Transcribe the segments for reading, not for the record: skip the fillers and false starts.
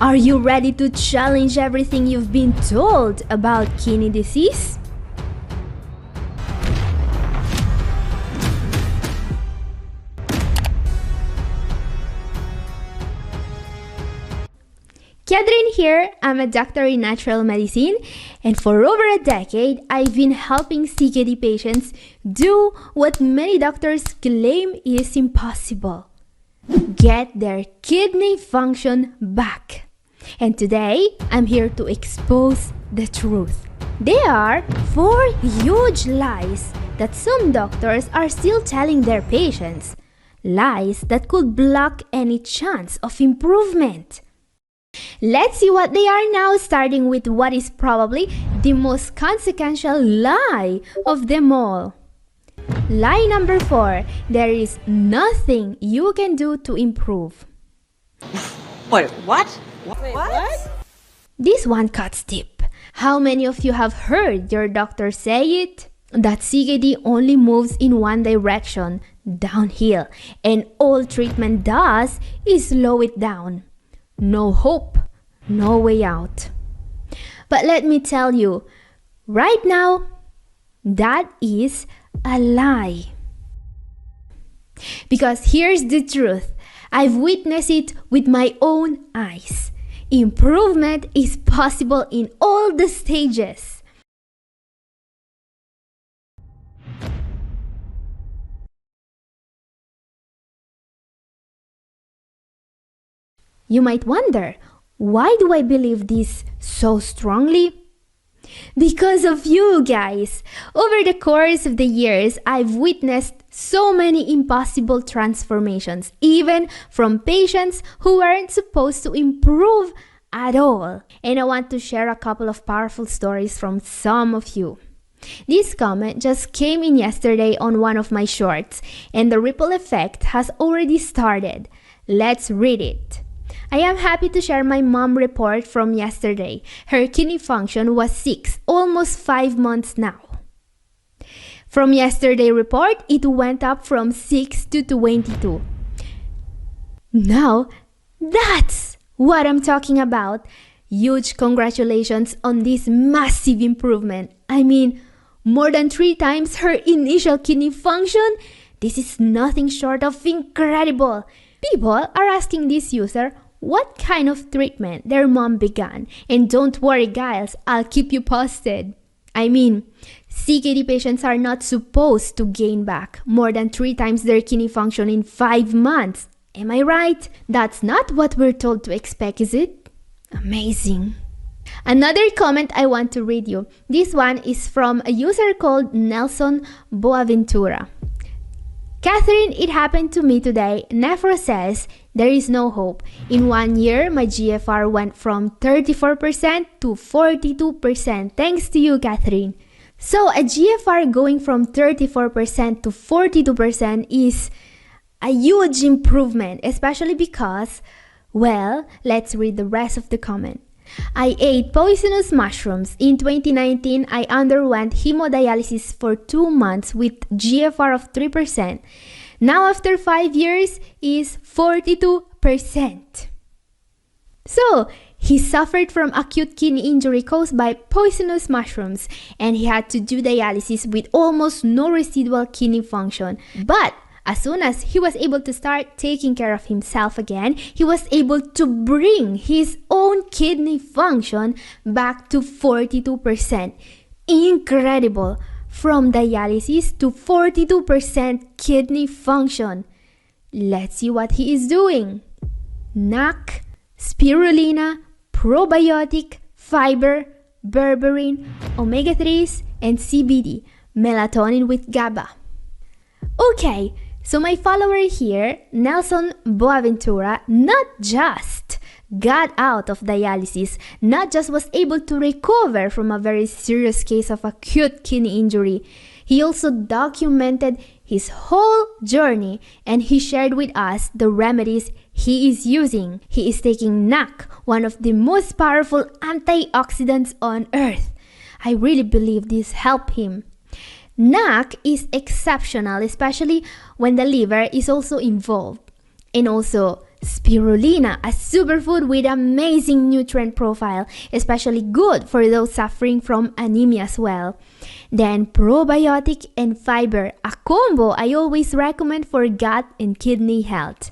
Are you ready to challenge everything you've been told about kidney disease? Catherine here, I'm a doctor in natural medicine, and for over a decade, I've been helping CKD patients do what many doctors claim is impossible: get their kidney function back. And today, I'm here to expose the truth. There are 4 huge lies that some doctors are still telling their patients. Lies that could block any chance of improvement. Let's see what they are now, starting with what is probably the most consequential lie of them all. Lie number 4, there is nothing you can do to improve. Wait, what? What? This one cuts deep. How many of you have heard your doctor say it? That CKD only moves in one direction, downhill, and all treatment does is slow it down. No hope, no way out. But let me tell you, right now, that is a lie. Because here's the truth. I've witnessed it with my own eyes. Improvement is possible in all the stages. You might wonder, why do I believe this so strongly? Because of you guys. Over the course of the years, I've witnessed so many impossible transformations, even from patients who weren't supposed to improve at all. And I want to share a couple of powerful stories from some of you. This comment just came in yesterday on one of my shorts, and the ripple effect has already started. Let's read it. I am happy to share my mom report from yesterday. Her kidney function was 6, almost 5 months now. From yesterday report, it went up from 6 to 22. Now, that's what I'm talking about. Huge congratulations on this massive improvement. I mean, more than 3 times her initial kidney function. This is nothing short of incredible. People are asking this user what kind of treatment their mom began. And don't worry guys, I'll keep you posted. I mean, CKD patients are not supposed to gain back more than 3 times their kidney function in 5 months. Am I right? That's not what we're told to expect, is it? Amazing. Another comment I want to read you. This one is from a user called Nelson Boaventura. Catherine, it happened to me today. Nephro says there is no hope. In 1 year, my GFR went from 34% to 42%. Thanks to you, Catherine. So a GFR going from 34% to 42% is a huge improvement, especially because, well, let's read the rest of the comment. I ate poisonous mushrooms. In 2019, I underwent hemodialysis for 2 months with GFR of 3%. Now after 5 years is 42%. So, he suffered from acute kidney injury caused by poisonous mushrooms, and he had to do dialysis with almost no residual kidney function. But as soon as he was able to start taking care of himself again, he was able to bring his own kidney function back to 42%. Incredible! From dialysis to 42% kidney function. Let's see what he is doing. NAC, spirulina, probiotic, fiber, berberine, omega-3s, and CBD, melatonin with GABA. Okay. So my follower here, Nelson Boaventura, not just got out of dialysis, not just was able to recover from a very serious case of acute kidney injury, he also documented his whole journey and he shared with us the remedies he is using. He is taking NAC, one of the most powerful antioxidants on earth. I really believe this helped him. NAC is exceptional, especially when the liver is also involved. And also, spirulina, a superfood with amazing nutrient profile, especially good for those suffering from anemia as well. Then probiotic and fiber, a combo I always recommend for gut and kidney health.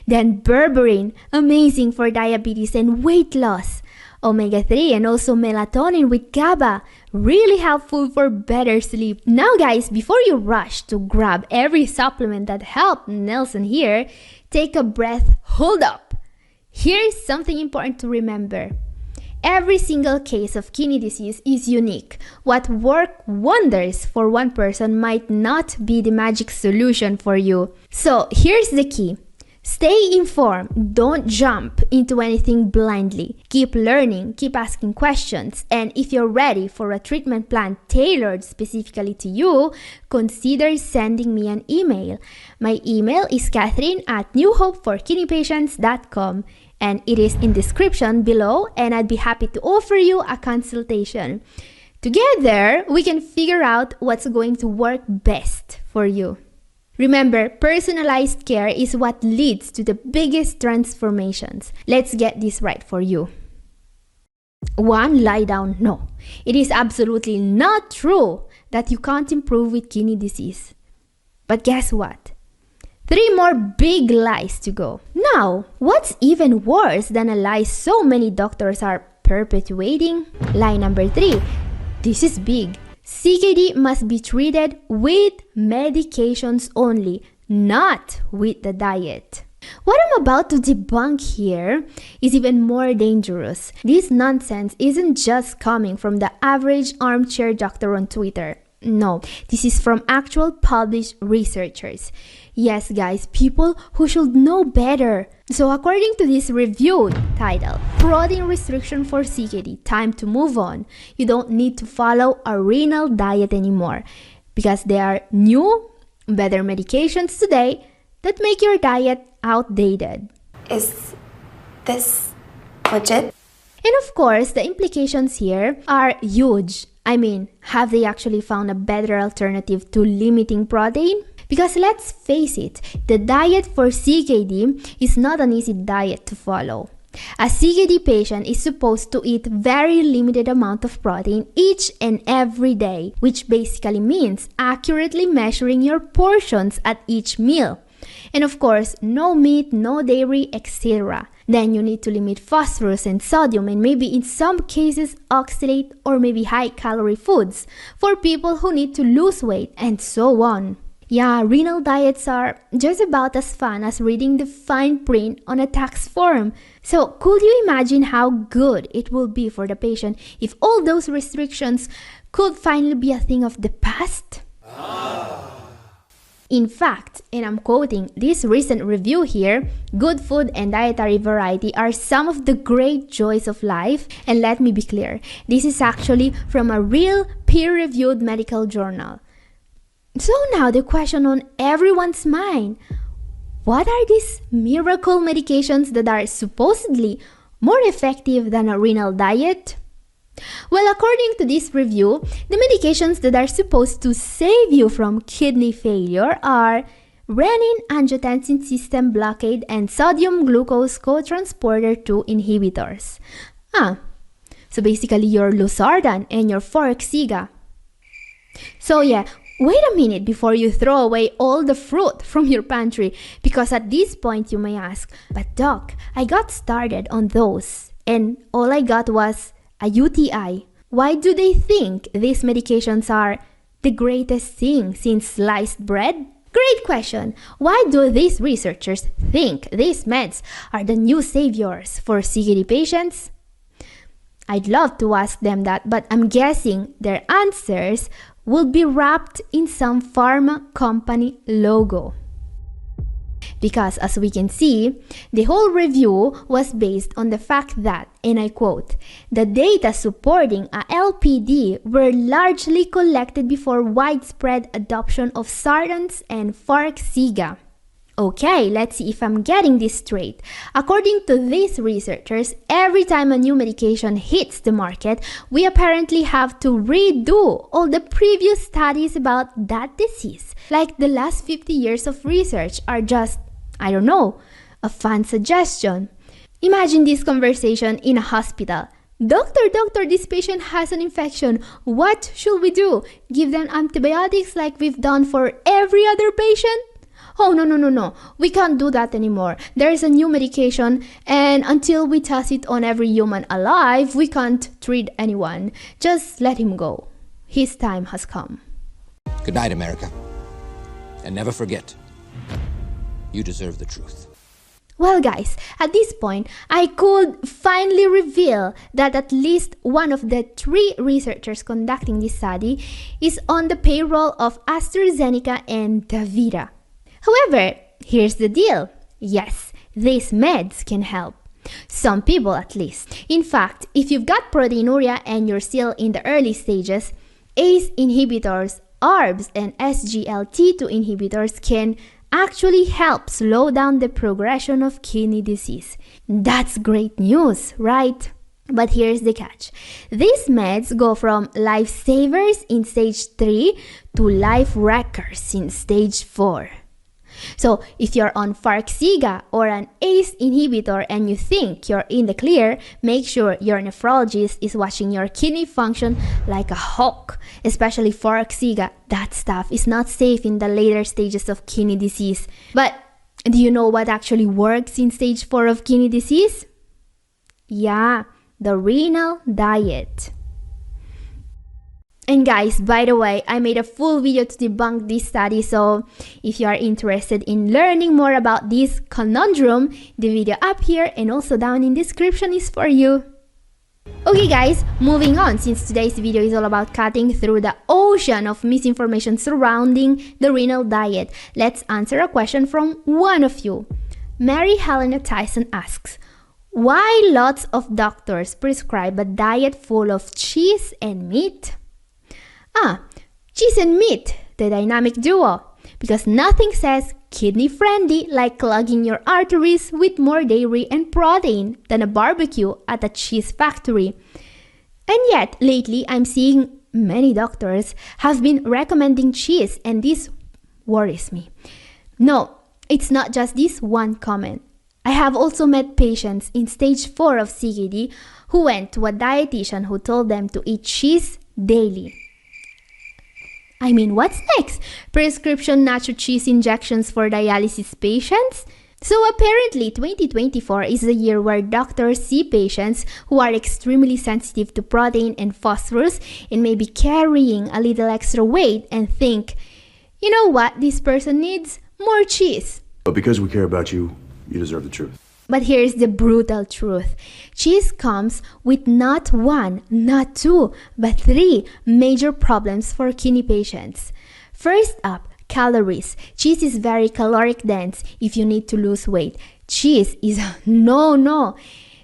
Then berberine, amazing for diabetes and weight loss. Omega-3 and also melatonin with GABA, really helpful for better sleep. Now guys, before you rush to grab every supplement that helped Nelson here, take a breath, hold up. Here's something important to remember. Every single case of kidney disease is unique. What worked wonders for one person might not be the magic solution for you. So here's the key. Stay informed, don't jump into anything blindly. Keep learning, keep asking questions, and if you're ready for a treatment plan tailored specifically to you, consider sending me an email. My email is catherine@newhopeforkidneypatients.com, and it is in description below, and I'd be happy to offer you a consultation. Together, we can figure out what's going to work best for you. Remember, personalized care is what leads to the biggest transformations. Let's get this right for you. 1. Lie down. No, it is absolutely not true that you can't improve with kidney disease. But guess what? 3 more big lies to go. Now, what's even worse than a lie so many doctors are perpetuating? Lie number 3. This is big. CKD must be treated with medications only, not with the diet. What I'm about to debunk here is even more dangerous. This nonsense isn't just coming from the average armchair doctor on Twitter. No, this is from actual published researchers. Yes, guys, people who should know better. So according to this review titled, Protein Restriction for CKD, Time to Move On, you don't need to follow a renal diet anymore because there are new, better medications today that make your diet outdated. Is this legit? And of course, the implications here are huge. I mean, have they actually found a better alternative to limiting protein? Because let's face it, the diet for CKD is not an easy diet to follow. A CKD patient is supposed to eat very limited amount of protein each and every day, which basically means accurately measuring your portions at each meal. And of course, no meat, no dairy, etc. Then you need to limit phosphorus and sodium and maybe in some cases oxalate or maybe high-calorie foods for people who need to lose weight and so on. Yeah, renal diets are just about as fun as reading the fine print on a tax form. So could you imagine how good it will be for the patient if all those restrictions could finally be a thing of the past? In fact, and I'm quoting this recent review here, good food and dietary variety are some of the great joys of life. And let me be clear, this is actually from a real peer-reviewed medical journal. So now the question on everyone's mind, what are these miracle medications that are supposedly more effective than a renal diet? Well, according to this review, the medications that are supposed to save you from kidney failure are renin-angiotensin system blockade and sodium glucose cotransporter 2 inhibitors. So basically your losartan and your Forxiga. So yeah, wait a minute before you throw away all the fruit from your pantry, because at this point you may ask, but doc, I got started on those and all I got was a UTI. Why do they think these medications are the greatest thing since sliced bread? Great question. Why do these researchers think these meds are the new saviors for CKD patients? I'd love to ask them that, but I'm guessing their answers will be wrapped in some pharma company logo. Because as we can see, the whole review was based on the fact that, and I quote, the data supporting a LPD were largely collected before widespread adoption of sartans and Forxiga. Okay, let's see if I'm getting this straight. According to these researchers, every time a new medication hits the market, we apparently have to redo all the previous studies about that disease. Like the last 50 years of research are just, I don't know, A fun suggestion. Imagine this conversation in a hospital. Doctor, this patient has an infection. What should we do? Give them antibiotics like we've done for every other patient? Oh, no. We can't do that anymore. There is a new medication, and until we test it on every human alive, we can't treat anyone. Just let him go. His time has come. Good night, America. And never forget, you deserve the truth. Well, guys, at this point, I could finally reveal that at least one of the 3 researchers conducting this study is on the payroll of AstraZeneca and DaVita. However, here's the deal. Yes, these meds can help. Some people at least. In fact, if you've got proteinuria and you're still in the early stages, ACE inhibitors, ARBs, and SGLT2 inhibitors can actually help slow down the progression of kidney disease. That's great news, right? But here's the catch. These meds go from lifesavers in stage 3 to life wreckers in stage 4. So if you're on Farxiga or an ACE inhibitor and you think you're in the clear, make sure your nephrologist is watching your kidney function like a hawk. Especially Farxiga, that stuff is not safe in the later stages of kidney disease. But do you know what actually works in stage 4 of kidney disease? Yeah, the renal diet. And guys, by the way, I made a full video to debunk this study, so if you are interested in learning more about this conundrum, the video up here and also down in description is for you. Okay guys, moving on, since today's video is all about cutting through the ocean of misinformation surrounding the renal diet, let's answer a question from one of you. Mary Helena Tyson asks, why lots of doctors prescribe a diet full of cheese and meat? Cheese and meat, the dynamic duo. Because nothing says kidney-friendly like clogging your arteries with more dairy and protein than a barbecue at a cheese factory. And yet, lately, I'm seeing many doctors have been recommending cheese, and this worries me. No, it's not just this one comment. I have also met patients in stage 4 of CKD who went to a dietitian who told them to eat cheese daily. I mean, what's next? Prescription nacho cheese injections for dialysis patients? So apparently, 2024 is the year where doctors see patients who are extremely sensitive to protein and phosphorus and may be carrying a little extra weight and think, you know what, this person needs more cheese. But because we care about you, you deserve the truth. But here's the brutal truth. Cheese comes with not 1, not 2, but 3 major problems for kidney patients. First up, calories. Cheese is very caloric dense if you need to lose weight. Cheese is no.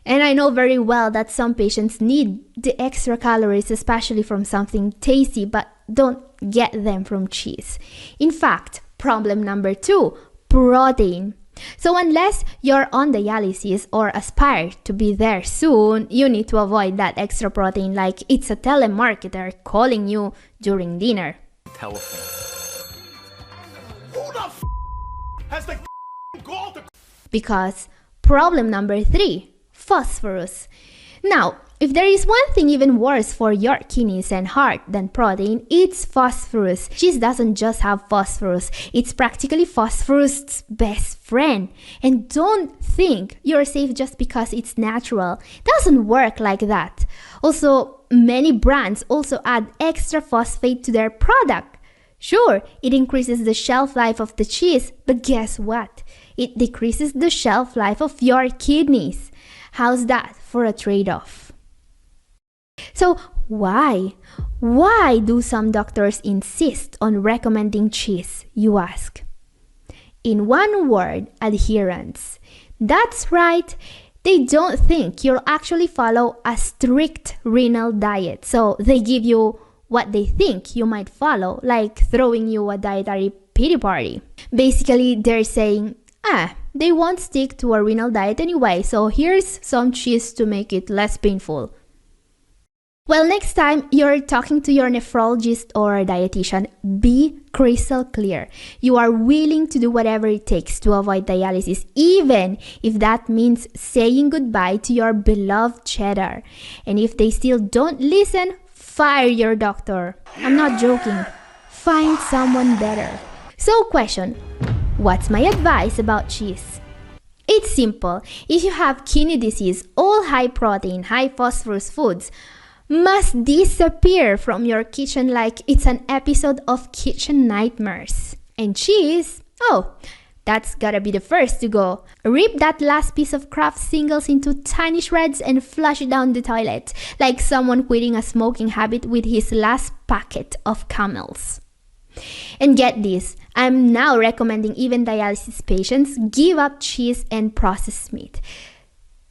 And I know very well that some patients need the extra calories, especially from something tasty, but don't get them from cheese. In fact, problem number 2, protein. So unless you're on dialysis or aspire to be there soon, you need to avoid that extra protein like it's a telemarketer calling you during dinner. Telephone. Who the has the call to... Because problem number 3, phosphorus. Now, if there is one thing even worse for your kidneys and heart than protein, it's phosphorus. Cheese doesn't just have phosphorus, it's practically phosphorus' best friend. And don't think you're safe just because it's natural. It doesn't work like that. Also, many brands also add extra phosphate to their product. Sure, it increases the shelf life of the cheese, but guess what? It decreases the shelf life of your kidneys. How's that for a trade-off? So why? Why do some doctors insist on recommending cheese, you ask? In one word, adherence. That's right. They don't think you'll actually follow a strict renal diet. So they give you what they think you might follow, like throwing you a dietary pity party. Basically, they're saying, they won't stick to a renal diet anyway, so here's some cheese to make it less painful. Well, next time you're talking to your nephrologist or dietitian, be crystal clear. You are willing to do whatever it takes to avoid dialysis, even if that means saying goodbye to your beloved cheddar. And if they still don't listen, fire your doctor. I'm not joking. Find someone better. So, question: what's my advice about cheese? It's simple. If you have kidney disease, all high protein, high phosphorus foods must disappear from your kitchen like it's an episode of Kitchen Nightmares. And cheese? Oh, that's gotta be the first to go. Rip that last piece of Kraft singles into tiny shreds and flush it down the toilet like someone quitting a smoking habit with his last packet of Camels. And get this, I'm now recommending even dialysis patients give up cheese and processed meat.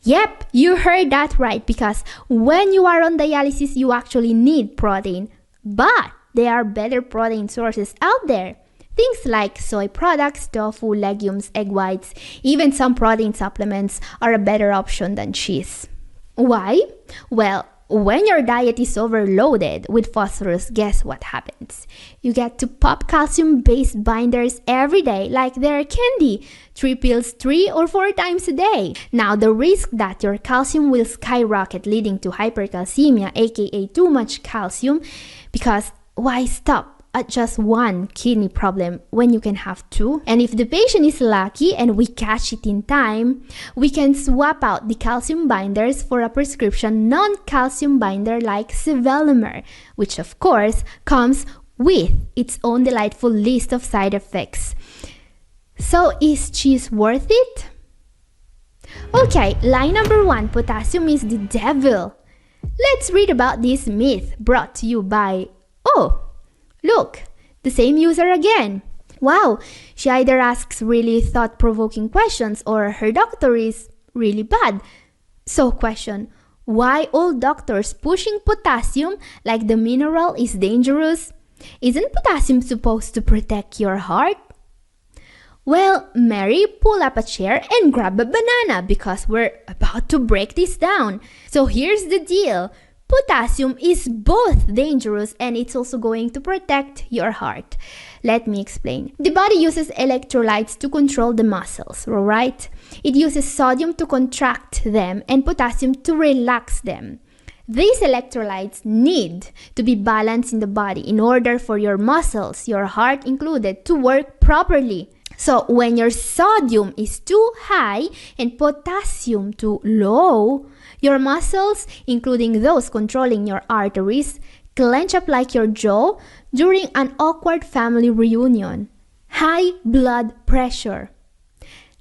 Yep, you heard that right, because when you are on dialysis, you actually need protein. But there are better protein sources out there. Things like soy products, tofu, legumes, egg whites, even some protein supplements are a better option than cheese. Why? Well, when your diet is overloaded with phosphorus, guess what happens? You get to pop calcium-based binders every day like they're candy. 3 pills 3 or 4 times a day. Now, the risk that your calcium will skyrocket, leading to hypercalcemia, aka too much calcium, because why stop at just one kidney problem when you can have 2? And if the patient is lucky and we catch it in time, we can swap out the calcium binders for a prescription non-calcium binder like sevelamer, which of course comes with its own delightful list of side effects. So is cheese worth it? Okay, lie number 1, potassium is the devil. Let's read about this myth brought to you by, look, the same user again. Wow, she either asks really thought-provoking questions or her doctor is really bad. So question, why all doctors pushing potassium like the mineral is dangerous? Isn't potassium supposed to protect your heart? Well, Mary, pull up a chair and grab a banana because we're about to break this down. So here's the deal. Potassium is both dangerous and it's also going to protect your heart. Let me explain. The body uses electrolytes to control the muscles, right? It uses sodium to contract them and potassium to relax them. These electrolytes need to be balanced in the body in order for your muscles, your heart included, to work properly. So when your sodium is too high and potassium too low, your muscles, including those controlling your arteries, clench up like your jaw during an awkward family reunion. High blood pressure.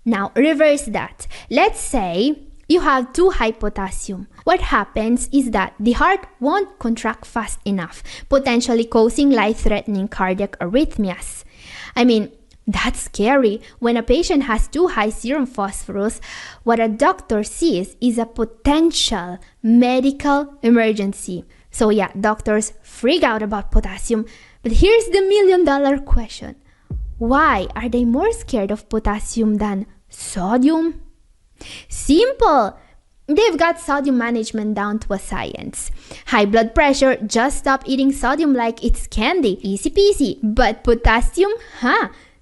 Now reverse that. Let's say you have too high potassium. What happens is that the heart won't contract fast enough, potentially causing life-threatening cardiac arrhythmias. That's scary. When a patient has too high serum phosphorus, what a doctor sees is a potential medical emergency. So yeah, doctors freak out about potassium. But here's the million-dollar question. Why are they more scared of potassium than sodium? Simple. They've got sodium management down to a science. High blood pressure, just stop eating sodium like it's candy. Easy peasy. But potassium?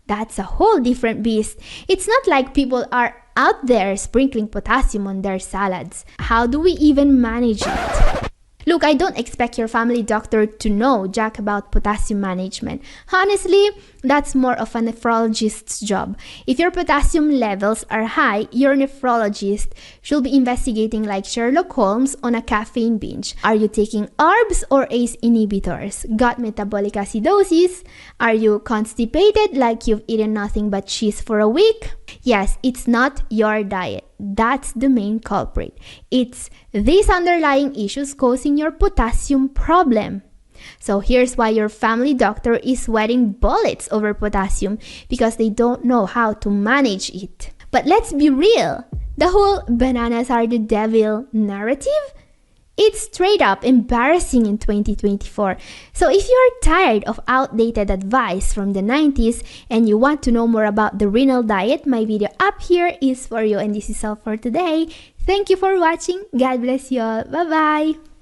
That's a whole different beast. It's not like people are out there sprinkling potassium on their salads. How do we even manage it? Look, I don't expect your family doctor to know jack about potassium management. Honestly, that's more of a nephrologist's job. If your potassium levels are high, your nephrologist should be investigating like Sherlock Holmes on a caffeine binge. Are you taking ARBs or ACE inhibitors? Got metabolic acidosis? Are you constipated like you've eaten nothing but cheese for a week? Yes, it's not your diet. That's the main culprit. It's these underlying issues causing your potassium problem. So here's why your family doctor is sweating bullets over potassium, because they don't know how to manage it. But let's be real. The whole bananas are the devil narrative? It's straight up embarrassing in 2024. So if you're tired of outdated advice from the 90s and you want to know more about the renal diet, my video up here is for you. And this is all for today. Thank you for watching. God bless you all. Bye-bye.